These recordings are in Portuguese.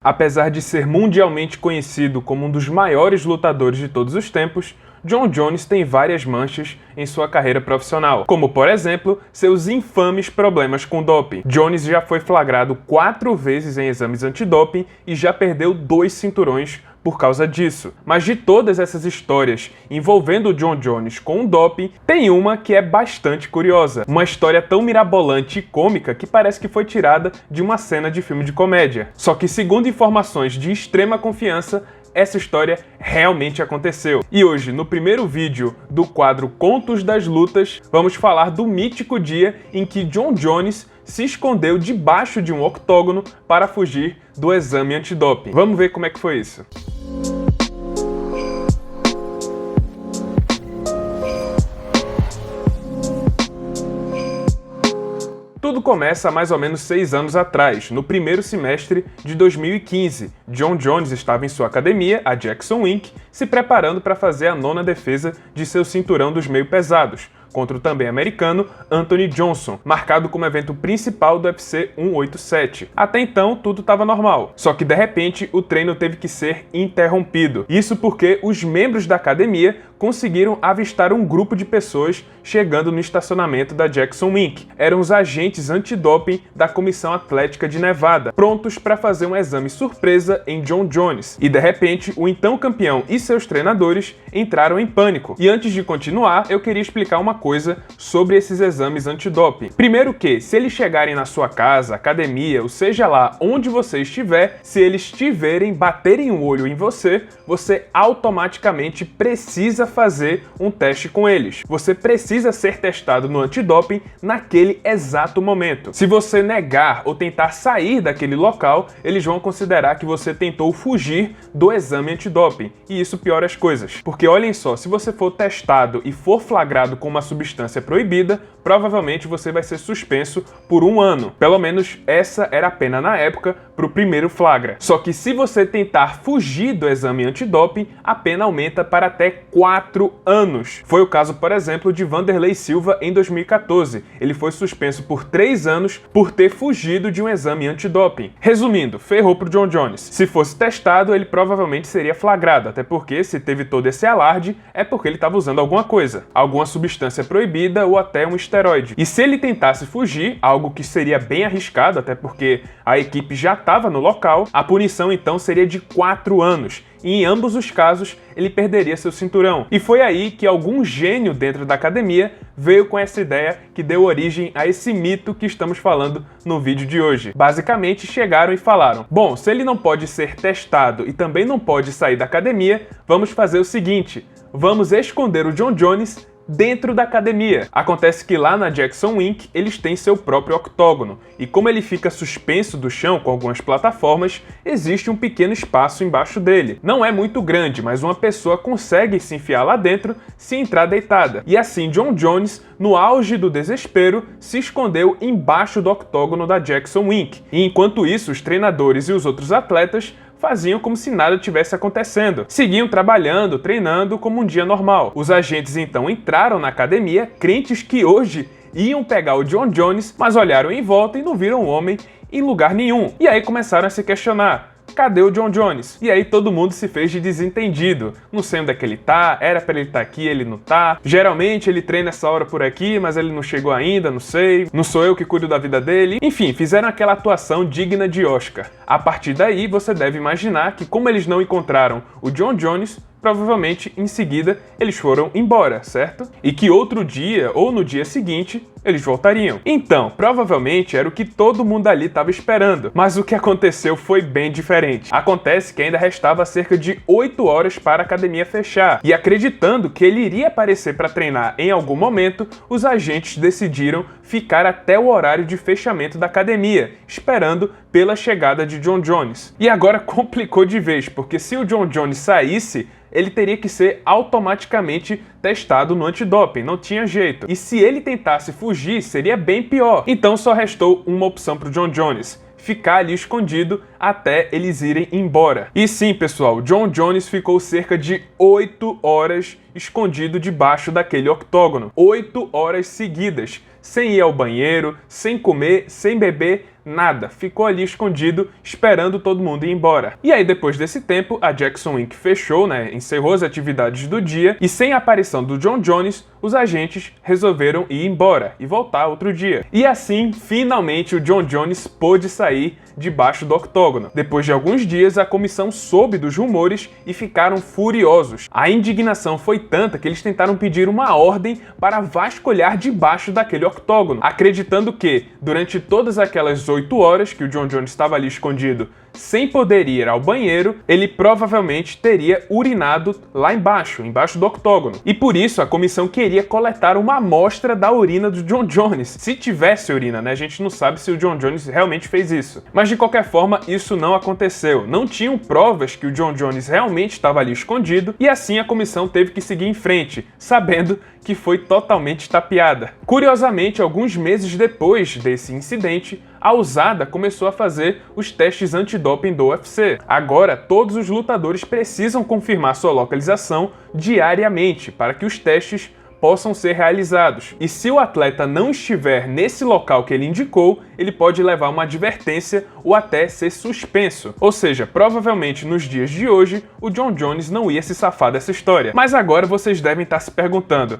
Apesar de ser mundialmente conhecido como um dos maiores lutadores de todos os tempos, Jon Jones tem várias manchas em sua carreira profissional, como, por exemplo, seus infames problemas com doping. Jones já foi flagrado 4 vezes em exames antidoping e já perdeu 2 cinturões por causa disso. Mas de todas essas histórias envolvendo o Jon Jones com o doping, tem uma que é bastante curiosa. Uma história tão mirabolante e cômica que parece que foi tirada de uma cena de filme de comédia. Só que, segundo informações de extrema confiança, essa história realmente aconteceu. E hoje, no primeiro vídeo do quadro Contos das Lutas, vamos falar do mítico dia em que Jon Jones se escondeu debaixo de um octógono para fugir do exame antidoping. Vamos ver como é que foi isso. Tudo começa há mais ou menos 6 anos atrás, no primeiro semestre de 2015. Jon Jones estava em sua academia, a Jackson Wink, se preparando para fazer a 9ª defesa de seu cinturão dos meio pesados, contra o também americano Anthony Johnson, marcado como evento principal do UFC 187. Até então, tudo estava normal. Só que, de repente, o treino teve que ser interrompido. Isso porque os membros da academia conseguiram avistar um grupo de pessoas chegando no estacionamento da Jackson Wink. Eram os agentes antidoping da Comissão Atlética de Nevada, prontos para fazer um exame surpresa em Jon Jones. E, de repente, o então campeão e seus treinadores entraram em pânico. E antes de continuar, eu queria explicar uma coisa sobre esses exames antidoping. Primeiro que, se eles chegarem na sua casa, academia, ou seja lá onde você estiver, se eles baterem o olho em você, você automaticamente precisa fazer um teste com eles. Você precisa ser testado no antidoping naquele exato momento. Se você negar ou tentar sair daquele local, eles vão considerar que você tentou fugir do exame antidoping. E isso piora as coisas. Porque olhem só, se você for testado e for flagrado com uma substância proibida, provavelmente você vai ser suspenso por 1 ano. Pelo menos essa era a pena na época para o primeiro flagra. Só que se você tentar fugir do exame antidoping, a pena aumenta para até 4 anos. Foi o caso, por exemplo, de Wanderlei Silva em 2014. Ele foi suspenso por 3 anos por ter fugido de um exame antidoping. Resumindo, ferrou pro Jon Jones. Se fosse testado, ele provavelmente seria flagrado, até porque se teve todo esse alarde, é porque ele estava usando alguma coisa, alguma substância proibida ou até um esteroide. E se ele tentasse fugir, algo que seria bem arriscado, até porque a equipe já estava no local, a punição então seria de 4 anos. E em ambos os casos, ele perderia seu cinturão. E foi aí que algum gênio dentro da academia veio com essa ideia que deu origem a esse mito que estamos falando no vídeo de hoje. Basicamente, chegaram e falaram: bom, se ele não pode ser testado e também não pode sair da academia, vamos fazer o seguinte, vamos esconder o Jon Jones dentro da academia. Acontece que lá na Jackson Wink eles têm seu próprio octógono, e como ele fica suspenso do chão com algumas plataformas, existe um pequeno espaço embaixo dele. Não é muito grande, mas uma pessoa consegue se enfiar lá dentro se entrar deitada. E assim Jon Jones, no auge do desespero, se escondeu embaixo do octógono da Jackson Wink. E enquanto isso, os treinadores e os outros atletas faziam como se nada tivesse acontecendo. Seguiam trabalhando, treinando como um dia normal. Os agentes então entraram na academia, crentes que hoje iam pegar o Jon Jones, mas olharam em volta e não viram o homem em lugar nenhum. E aí começaram a se questionar: cadê o Jon Jones? E aí todo mundo se fez de desentendido. Não sei onde é que ele tá, era pra ele estar aqui, ele não tá. Geralmente ele treina essa hora por aqui, mas ele não chegou ainda, não sei. Não sou eu que cuido da vida dele. Enfim, fizeram aquela atuação digna de Oscar. A partir daí, você deve imaginar que, como eles não encontraram o Jon Jones, provavelmente em seguida eles foram embora, certo? E que outro dia ou no dia seguinte eles voltariam. Então, provavelmente era o que todo mundo ali estava esperando. Mas o que aconteceu foi bem diferente. Acontece que ainda restava cerca de 8 horas para a academia fechar. E acreditando que ele iria aparecer para treinar em algum momento, os agentes decidiram ficar até o horário de fechamento da academia, esperando pela chegada de Jon Jones. E agora complicou de vez, porque se o Jon Jones saísse, ele teria que ser automaticamente testado no antidoping, não tinha jeito. E se ele tentasse fugir, seria bem pior. Então só restou uma opção para o Jon Jones: ficar ali escondido até eles irem embora. E sim, pessoal, Jon Jones ficou cerca de 8 horas escondido debaixo daquele octógono. 8 horas seguidas, sem ir ao banheiro, sem comer, sem beber, nada, ficou ali escondido, esperando todo mundo ir embora. E aí, depois desse tempo, a Jackson Inc. fechou, encerrou as atividades do dia, e sem a aparição do John Jones, os agentes resolveram ir embora e voltar outro dia. E assim, finalmente, o John Jones pôde sair debaixo do octógono. Depois de alguns dias, a comissão soube dos rumores e ficaram furiosos. A indignação foi tanta que eles tentaram pedir uma ordem para vasculhar debaixo daquele octógono, acreditando que, durante todas aquelas 8 horas que o John Jones estava ali escondido, sem poder ir ao banheiro, ele provavelmente teria urinado lá embaixo do octógono. E por isso a comissão queria coletar uma amostra da urina do John Jones. Se tivesse urina, a gente não sabe se o John Jones realmente fez isso. Mas de qualquer forma, isso não aconteceu. Não tinham provas que o John Jones realmente estava ali escondido, e assim a comissão teve que seguir em frente, sabendo que foi totalmente tapeada. Curiosamente, alguns meses depois desse incidente, a USADA começou a fazer os testes antidoping do UFC. Agora, todos os lutadores precisam confirmar sua localização diariamente para que os testes possam ser realizados. E se o atleta não estiver nesse local que ele indicou, ele pode levar uma advertência ou até ser suspenso. Ou seja, provavelmente nos dias de hoje, o John Jones não ia se safar dessa história. Mas agora vocês devem estar se perguntando: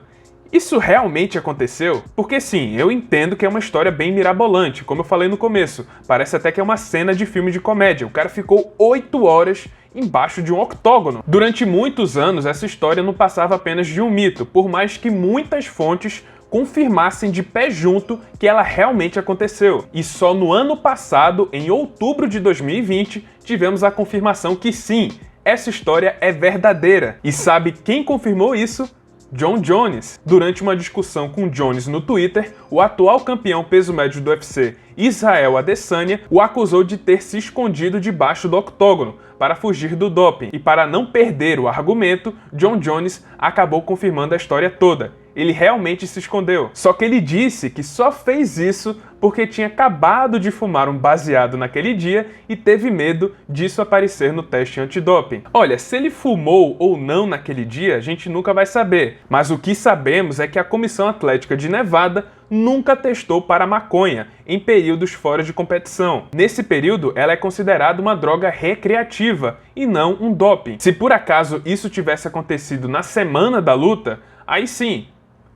isso realmente aconteceu? Porque sim, eu entendo que é uma história bem mirabolante, como eu falei no começo. Parece até que é uma cena de filme de comédia. O cara ficou 8 horas embaixo de um octógono. Durante muitos anos, essa história não passava apenas de um mito, por mais que muitas fontes confirmassem de pé junto que ela realmente aconteceu. E só no ano passado, em outubro de 2020, tivemos a confirmação que sim, essa história é verdadeira. E sabe quem confirmou isso? John Jones. Durante uma discussão com Jones no Twitter, o atual campeão peso médio do UFC, Israel Adesanya, o acusou de ter se escondido debaixo do octógono para fugir do doping. E para não perder o argumento, John Jones acabou confirmando a história toda. Ele realmente se escondeu. Só que ele disse que só fez isso porque tinha acabado de fumar um baseado naquele dia e teve medo disso aparecer no teste antidoping. Olha, se ele fumou ou não naquele dia, a gente nunca vai saber. Mas o que sabemos é que a Comissão Atlética de Nevada nunca testou para maconha em períodos fora de competição. Nesse período, ela é considerada uma droga recreativa e não um doping. Se por acaso isso tivesse acontecido na semana da luta, aí sim,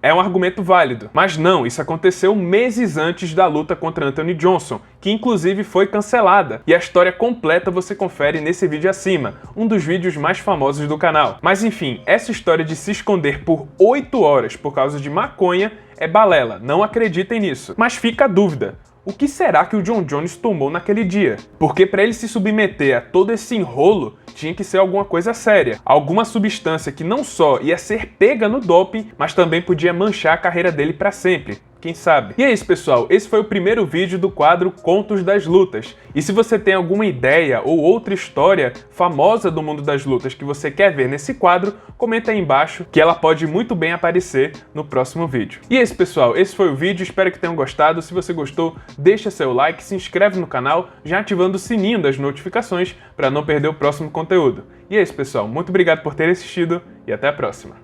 é um argumento válido. Mas não, isso aconteceu meses antes da luta contra Anthony Johnson, que inclusive foi cancelada. E a história completa você confere nesse vídeo acima, um dos vídeos mais famosos do canal. Mas enfim, essa história de se esconder por 8 horas por causa de maconha é balela, não acreditem nisso. Mas fica a dúvida: o que será que o John Jones tomou naquele dia? Porque para ele se submeter a todo esse enrolo, tinha que ser alguma coisa séria. Alguma substância que não só ia ser pega no doping, mas também podia manchar a carreira dele para sempre. Quem sabe? E é isso, pessoal. Esse foi o primeiro vídeo do quadro Contos das Lutas. E se você tem alguma ideia ou outra história famosa do mundo das lutas que você quer ver nesse quadro, comenta aí embaixo que ela pode muito bem aparecer no próximo vídeo. E é isso, pessoal. Esse foi o vídeo. Espero que tenham gostado. Se você gostou, deixa seu like, se inscreve no canal, já ativando o sininho das notificações para não perder o próximo conteúdo. E é isso, pessoal. Muito obrigado por ter assistido e até a próxima.